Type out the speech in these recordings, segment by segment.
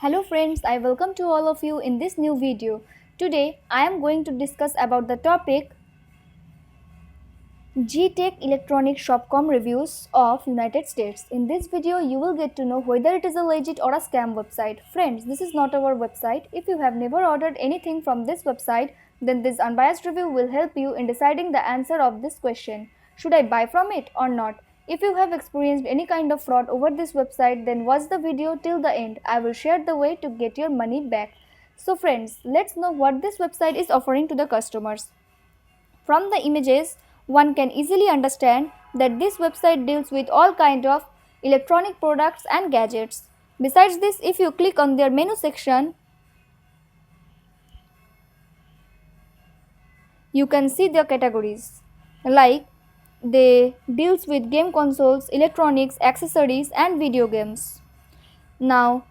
Hello friends, I welcome to all of you in this new video. Today I am going to discuss about the topic G-Tech Electronic Shopcom reviews of United States. In this video you will get to know whether it is a legit or a scam website. Friends, this is not our website. If you have never ordered anything from this website, then this unbiased review will help you in deciding the answer of this question. Should I buy from it or not? If you have experienced any kind of fraud over this website, then watch the video till the end. I will share the way to get your money back. So friends, let's know what this website is offering to the customers. From the images, one can easily understand that this website deals with all kinds of electronic products and gadgets. Besides this, if you click on their menu section, you can see their categories like they deals with game consoles, electronics, accessories and video games. Now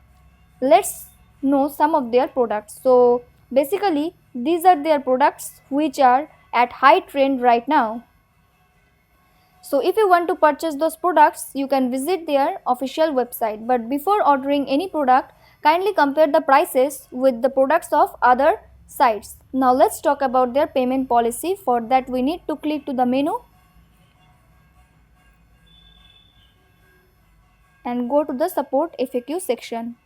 let's know some of their products. So basically these are their products which are at high trend right now. So if you want to purchase those products, you can visit their official website. But before ordering any product, kindly compare the prices with the products of other sites. Now let's talk about their payment policy. For that we need to click to the menu and go to the support FAQ section.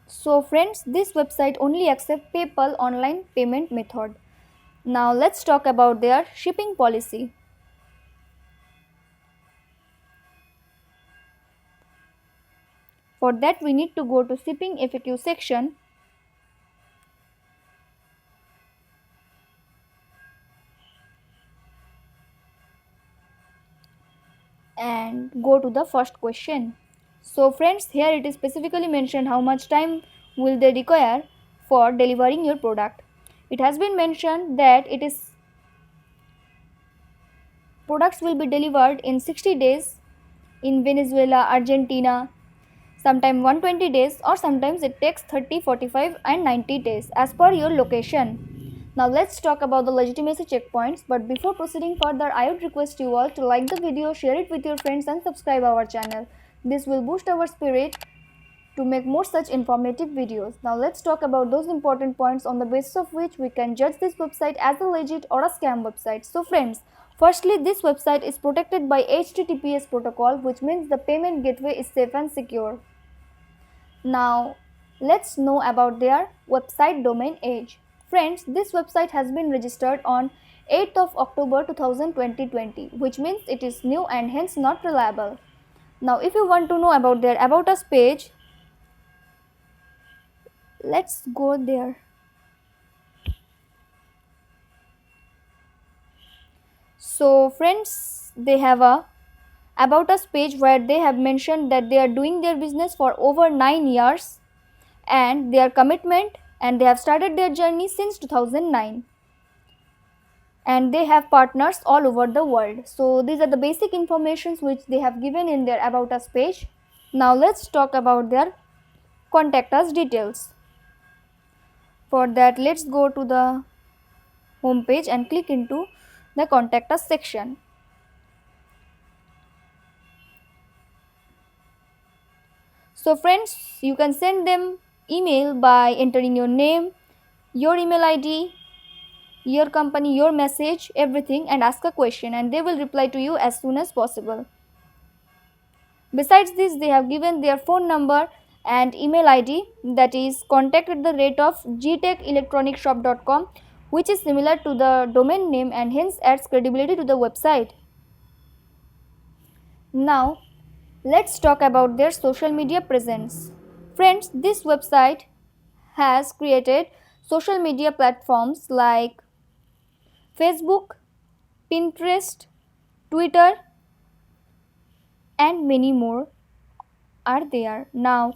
So friends, this website only accepts PayPal online payment method. Now let's talk about their shipping policy. For that we need to go to shipping FAQ section and go to the first question. So friends, here it is specifically mentioned how much time will they require for delivering your product. It has been mentioned that products will be delivered in 60 days in Venezuela, Argentina, sometimes 120 days, or sometimes it takes 30, 45 and 90 days as per your location. Now let's talk about the legitimacy checkpoints, but before proceeding further, I would request you all to like the video, share it with your friends and subscribe our channel. This will boost our spirit to make more such informative videos. Now let's talk about those important points on the basis of which we can judge this website as a legit or a scam website. So friends, firstly, this website is protected by HTTPS protocol, which means the payment gateway is safe and secure. Now let's know about their website domain age. Friends, this website has been registered on 8th of October 2020, which means it is new and hence not reliable. Now if you want to know about their About Us page, let's go there. So friends, they have a About Us page where they have mentioned that they are doing their business for over 9 years and their commitment, and they have started their journey since 2009 and they have partners all over the world. So these are the basic informations which they have given in their About Us page. Now let's talk about their contact us details. For that, let's go to the home page and click into the contact us section. So friends, you can send them email by entering your name, your email ID, your company, your message, everything, and ask a question, and they will reply to you as soon as possible. Besides this, they have given their phone number and email ID, that is contact at the rate of gtechelectronicshop.com, which is similar to the domain name and hence adds credibility to the website. Now let's talk about their social media presence. Friends, this website has created social media platforms like Facebook, Pinterest, Twitter and many more are there. Now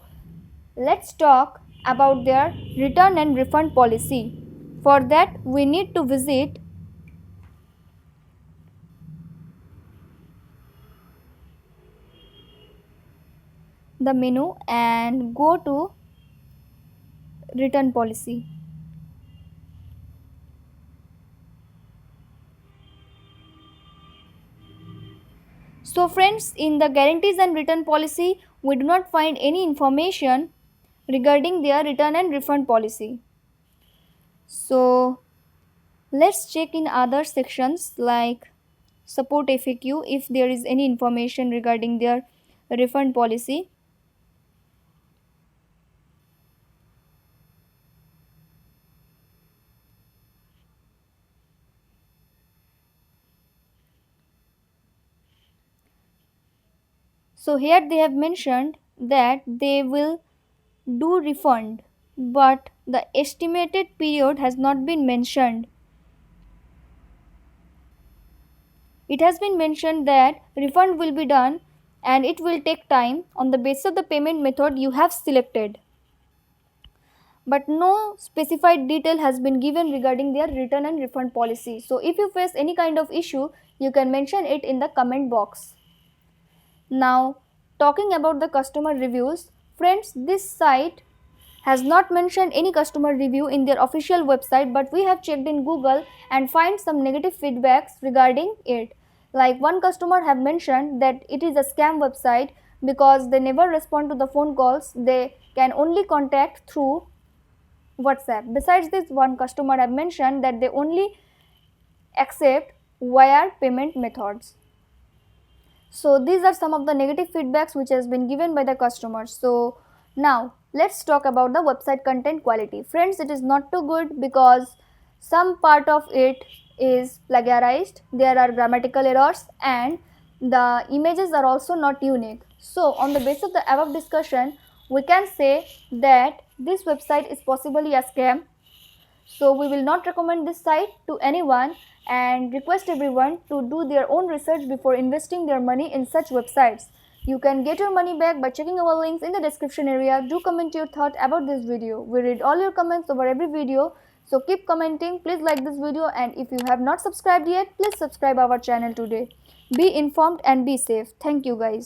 let's talk about their return and refund policy. For that we need to visit the menu and go to return policy. So friends, in the guarantees and return policy, we do not find any information regarding their return and refund policy. So let's check in other sections like support FAQ if there is any information regarding their refund policy. So here they have mentioned that they will do refund, but the estimated period has not been mentioned. It has been mentioned that refund will be done and it will take time on the basis of the payment method you have selected. But no specified detail has been given regarding their return and refund policy. So if you face any kind of issue, you can mention it in the comment box. Now, talking about the customer reviews, friends, this site has not mentioned any customer review in their official website, but we have checked in Google and find some negative feedbacks regarding it. Like one customer have mentioned that it is a scam website because they never respond to the phone calls, they can only contact through WhatsApp. Besides this, one customer have mentioned that they only accept wire payment methods. So these are some of the negative feedbacks which has been given by the customers. So now let's talk about the website content quality. Friends, it is not too good because some part of it is plagiarized, there are grammatical errors, and the images are also not unique. So on the basis of the above discussion, we can say that this website is possibly a scam. So we will not recommend this site to anyone and request everyone to do their own research before investing their money in such websites. You can get your money back by checking our links in the description area. Do comment your thought about this video. We read all your comments over every video. So keep commenting. Please like this video, and if you have not subscribed yet, please subscribe our channel today. Be informed and be safe. Thank you guys.